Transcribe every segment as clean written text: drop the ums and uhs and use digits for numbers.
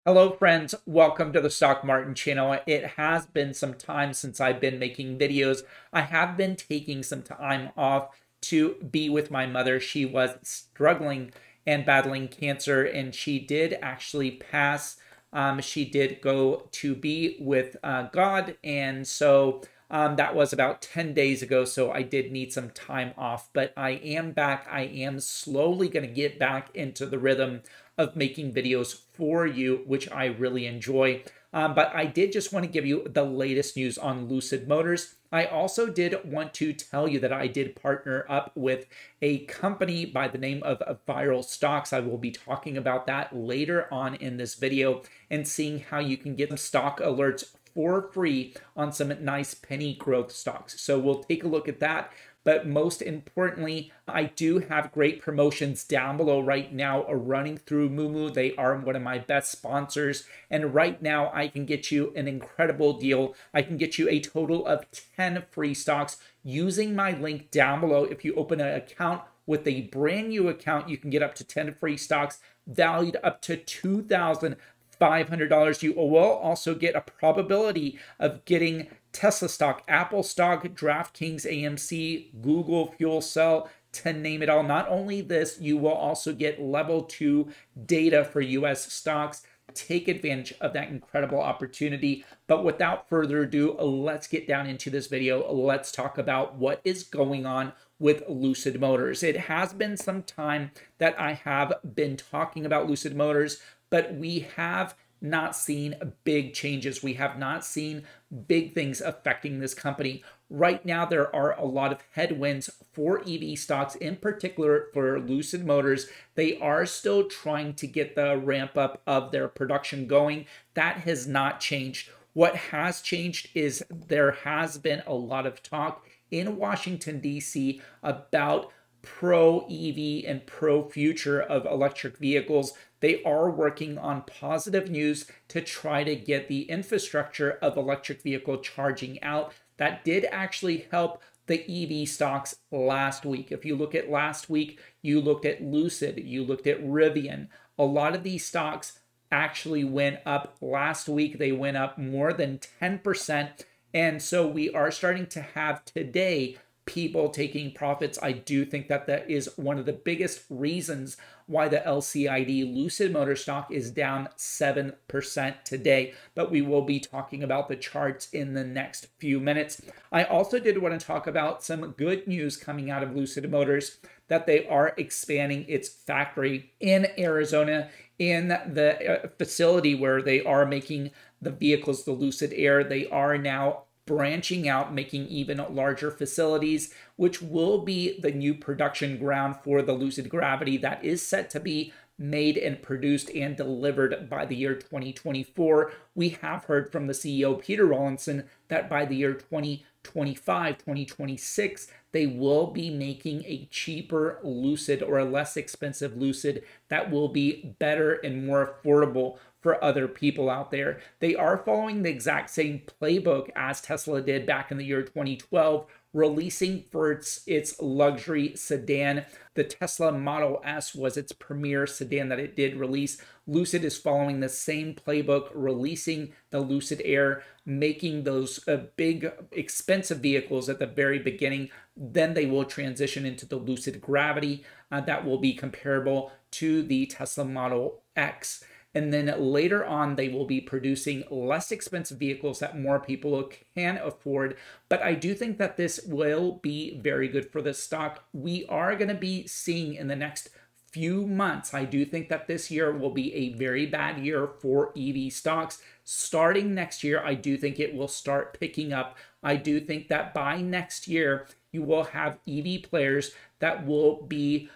Hello friends, welcome to the Stock Martin channel. It has been some time since I've been making videos. I have been taking some time off to be with my mother. She was struggling and battling cancer, and she did actually pass. She did go to be with God, and so that was about 10 days ago, so I did need some time off, but I am back. I am slowly going to get back into the rhythm of making videos for you, which I really enjoy. But I did just want to give you the latest news on Lucid Motors. I also did want to tell you that I did partner up with a company by the name of Viral Stocks. I will be talking about that later on in this video and seeing how you can get some stock alerts for free on some nice penny growth stocks. So we'll take a look at that. But most importantly, I do have great promotions down below right now running through Moomoo. They are one of my best sponsors. And right now, I can get you an incredible deal. I can get you a total of 10 free stocks using my link down below. If you open an account with a brand new account, you can get up to 10 free stocks valued up to $2,500. You will also get a probability of getting Tesla stock, Apple stock, DraftKings, AMC, Google, Fuel Cell, to name it all. Not only this, you will also get level 2 data for US stocks. Take advantage of that incredible opportunity. But without further ado, let's get down into this video. Let's talk about what is going on with Lucid Motors. It has been some time that I have been talking about Lucid Motors, but we have not seen big changes. We have not seen big things affecting this company. Right now, there are a lot of headwinds for EV stocks, in particular for Lucid Motors. They are still trying to get the ramp up of their production going. That has not changed. What has changed is there has been a lot of talk in Washington, D.C. about pro EV and pro future of electric vehicles. They are working on positive news to try to get the infrastructure of electric vehicle charging out. That did actually help the EV stocks last week. If you look at last week, you looked at Lucid, you looked at Rivian. A lot of these stocks actually went up last week. They went up more than 10%. And so we are starting to have today people taking profits. I do think that that is one of the biggest reasons why the LCID Lucid Motor stock is down 7% today, but we will be talking about the charts in the next few minutes. I also did want to talk about some good news coming out of Lucid Motors, that they are expanding its factory in Arizona, in the facility where they are making the vehicles, the Lucid Air. They are now branching out, making even larger facilities, which will be the new production ground for the Lucid Gravity that is set to be made and produced and delivered by the year 2024. We have heard from the CEO, Peter Rawlinson, that by the year 2025, 2026, they will be making a cheaper Lucid or a less expensive Lucid that will be better and more affordable for other people out there. They are following the exact same playbook as Tesla did back in the year 2012, releasing for its luxury sedan. The Tesla Model S was its premier sedan that it did release. Lucid is following the same playbook, releasing the Lucid Air, making those big, expensive vehicles at the very beginning. Then they will transition into the Lucid Gravity that will be comparable to the Tesla Model X. And then later on, they will be producing less expensive vehicles that more people can afford. But I do think that this will be very good for the stock. We are going to be seeing in the next few months, I do think that this year will be a very bad year for EV stocks. Starting next year, I do think it will start picking up. I do think that by next year, you will have EV players that will be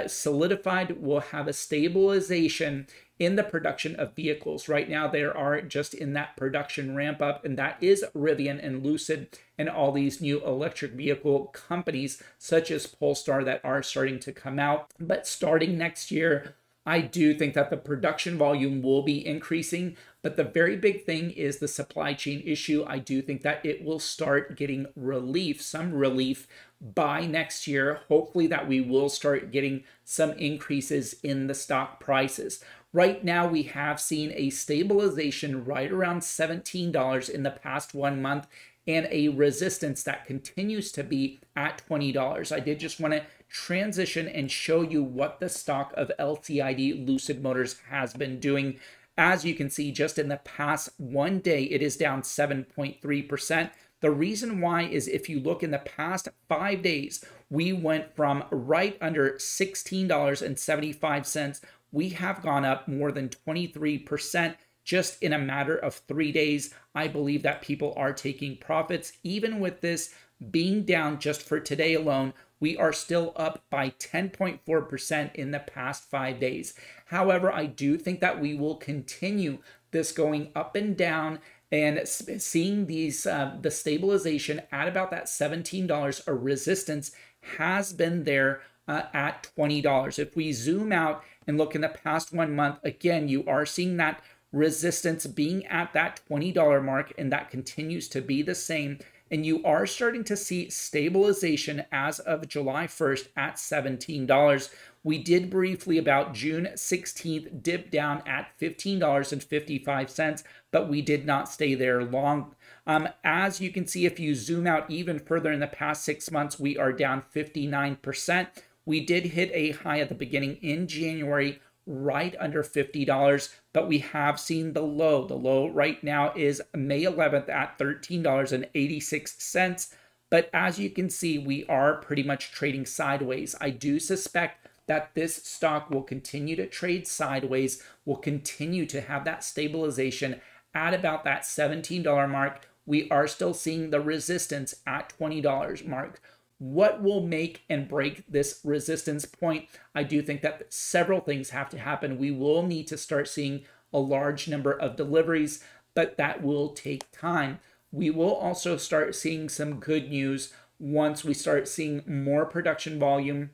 solidified, will have a stabilization in the production of vehicles. Right now, they are just in that production ramp up, and that is Rivian and Lucid and all these new electric vehicle companies such as Polestar that are starting to come out. But starting next year, I do think that the production volume will be increasing, but the very big thing is the supply chain issue. I do think that it will start getting relief, some relief by next year. Hopefully that we will start getting some increases in the stock prices. Right now, we have seen a stabilization right around $17 in the past 1 month and a resistance that continues to be at $20. I did just want to transition and show you what the stock of LCID Lucid Motors has been doing. As you can see, just in the past 1 day, it is down 7.3%. The reason why is if you look in the past 5 days, we went from right under $16.75. We have gone up more than 23% just in a matter of 3 days. I believe that people are taking profits. Even with this being down just for today alone, we are still up by 10.4% in the past 5 days. However, I do think that we will continue this going up and down and seeing these the stabilization at about that $17. A resistance has been there at $20. If we zoom out and look in the past 1 month, again, you are seeing that resistance being at that $20 mark, and that continues to be the same. And you are starting to see stabilization as of July 1st at $17. We did briefly about June 16th dip down at $15.55, but we did not stay there long. As you can see, if you zoom out even further in the past 6 months, we are down 59%. We did hit a high at the beginning in January, right under $50, but we have seen the low. The low right now is May 11th at $13.86. But as you can see, we are pretty much trading sideways. I do suspect that this stock will continue to trade sideways, will continue to have that stabilization at about that $17 mark. We are still seeing the resistance at $20 mark. What will make and break this resistance point? I do think that several things have to happen. We will need to start seeing a large number of deliveries, but that will take time. We will also start seeing some good news once we start seeing more production volume.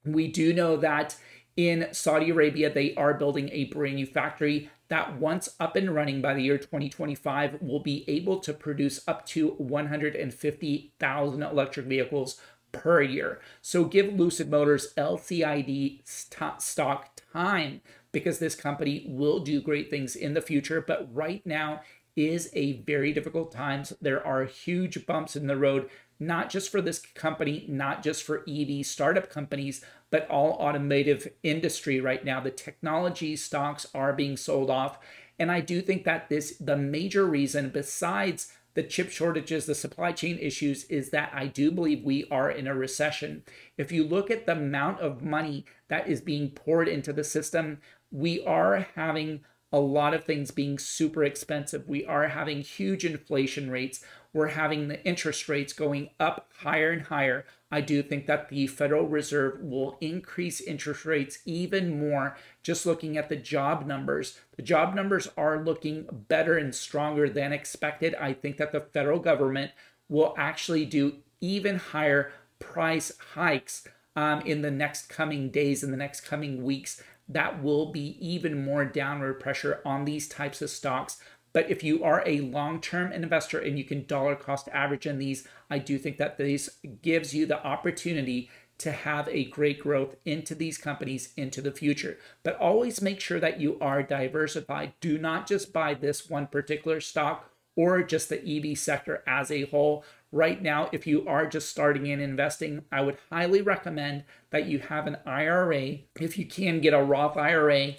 We do know that in Saudi Arabia, they are building a brand new factory that once up and running by the year 2025 will be able to produce up to 150,000 electric vehicles per year. So give Lucid Motors LCID stock time, because this company will do great things in the future. But right now is a very difficult times. There are huge bumps in the road, not just for this company, not just for EV startup companies, but all automotive industry right now. The technology stocks are being sold off. And I do think that the major reason, besides the chip shortages, the supply chain issues, is that I do believe we are in a recession. If you look at the amount of money that is being poured into the system, we are having a lot of things being super expensive. We are having huge inflation rates. We're having the interest rates going up higher and higher. I do think that the Federal Reserve will increase interest rates even more. Just looking at the job numbers, the job numbers are looking better and stronger than expected. I think that the federal government will actually do even higher price hikes in the next coming days, in the next coming weeks. That will be even more downward pressure on these types of stocks. But if you are a long-term investor and you can dollar cost average in these, I do think that this gives you the opportunity to have a great growth into these companies into the future. But always make sure that you are diversified. Do not just buy this one particular stock or just the EV sector as a whole. Right now, if you are just starting in investing, I would highly recommend that you have an IRA. If you can, get a Roth IRA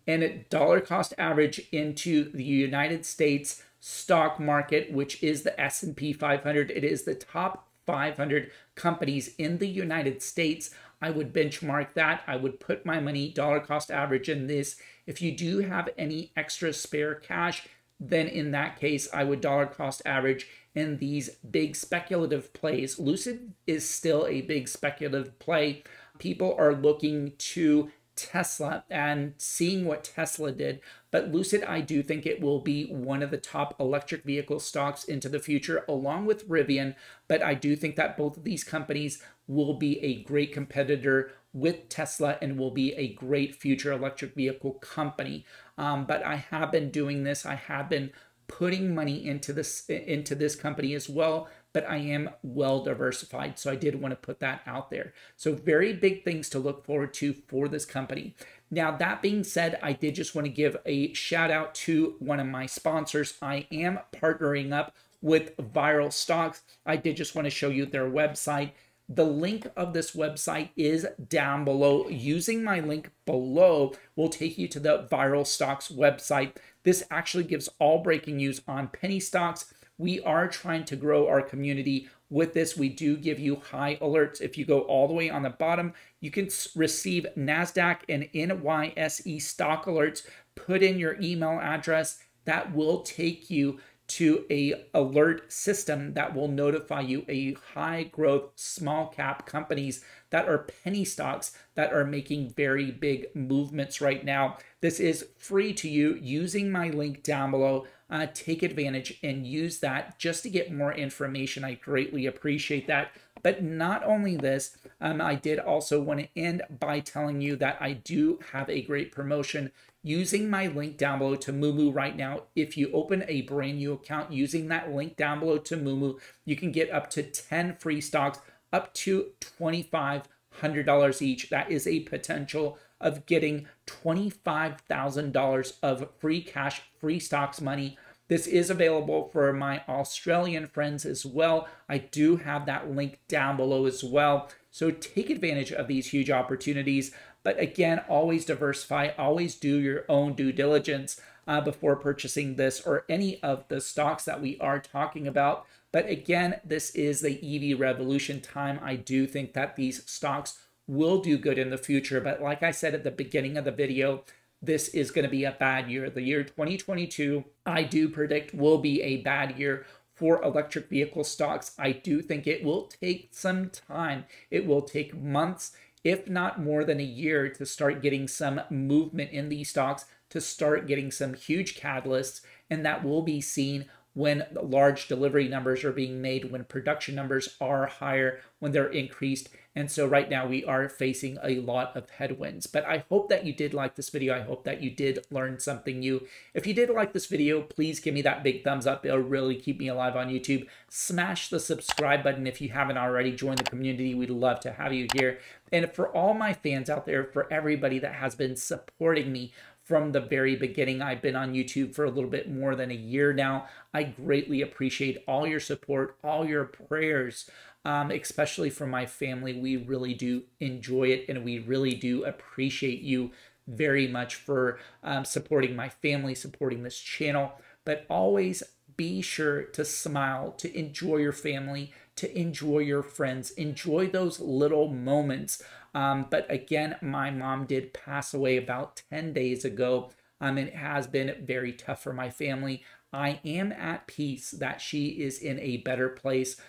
and a dollar cost average into the United States stock market, which is the S&P 500. It is the top 500 companies in the United States. I would benchmark that. I would put my money dollar cost average in this. If you do have any extra spare cash, then in that case, I would dollar cost average in these big speculative plays. Lucid is still a big speculative play. People are looking to Tesla and seeing what Tesla did. But Lucid, I do think it will be one of the top electric vehicle stocks into the future, along with Rivian. But I do think that both of these companies will be a great competitor with Tesla and will be a great future electric vehicle company. But I have been doing this. I have been putting money into this company as well, but I am well diversified. So I did want to put that out there. So very big things to look forward to for this company. Now, that being said, I did just want to give a shout out to one of my sponsors. I am partnering up with Viral Stocks. I did just want to show you their website. The link of this website is down below. Using my link below will take you to the Viral Stocks website. This actually gives all breaking news on penny stocks. We are trying to grow our community with this. We do give you high alerts. If you go all the way on the bottom, you can receive NASDAQ and NYSE stock alerts. Put in your email address. That will take you to a alert system that will notify you a high growth small cap companies that are penny stocks that are making very big movements right now. This is free to you using my link down below. Take advantage and use that just to get more information. I greatly appreciate that. But not only this, I did also want to end by telling you that I do have a great promotion using my link down below to Moomoo right now. If you open a brand new account using that link down below to Moomoo, you can get up to 10 free stocks, up to $2,500 each. That is a potential of getting $25,000 of free cash, free stocks money. This is available for my Australian friends as well. I do have that link down below as well. So take advantage of these huge opportunities. But again, always diversify, always do your own due diligence before purchasing this or any of the stocks that we are talking about. But again, this is the EV revolution time. I do think that these stocks will do good in the future. But like I said at the beginning of the video, this is going to be a bad year. The year 2022, I do predict, will be a bad year for electric vehicle stocks. I do think it will take some time. It will take months, if not more than a year, to start getting some movement in these stocks, to start getting some huge catalysts, and that will be seen when large delivery numbers are being made, when production numbers are higher, when they're increased. And so right now we are facing a lot of headwinds. But I hope that you did like this video. I hope that you did learn something new. If you did like this video, please give me that big thumbs up. It'll really keep me alive on YouTube. Smash the subscribe button if you haven't already. Join the community. We'd love to have you here. And for all my fans out there, for everybody that has been supporting me from the very beginning, I've been on YouTube for a little bit more than a year now. I greatly appreciate all your support, all your prayers, especially from my family. We really do enjoy it, and we really do appreciate you very much for supporting my family, supporting this channel. But always be sure to smile, to enjoy your family, to enjoy your friends, enjoy those little moments. But again, my mom did pass away about 10 days ago, and it has been very tough for my family. I am at peace that she is in a better place.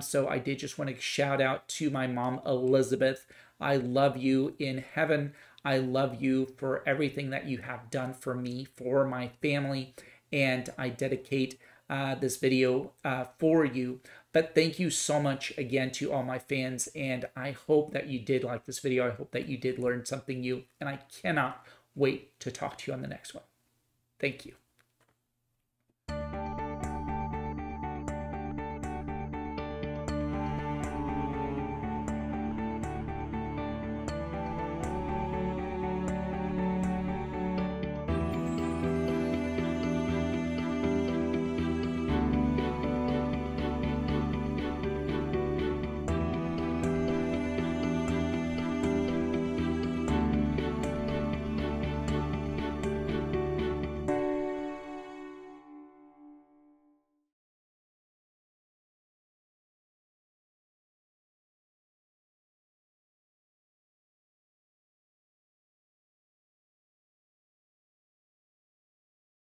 So I did just want to shout out to my mom, Elizabeth. I love you in heaven. I love you for everything that you have done for me, for my family, and I dedicate this video for you. But thank you so much again to all my fans, and I hope that you did like this video. I hope that you did learn something new, and I cannot wait to talk to you on the next one. Thank you.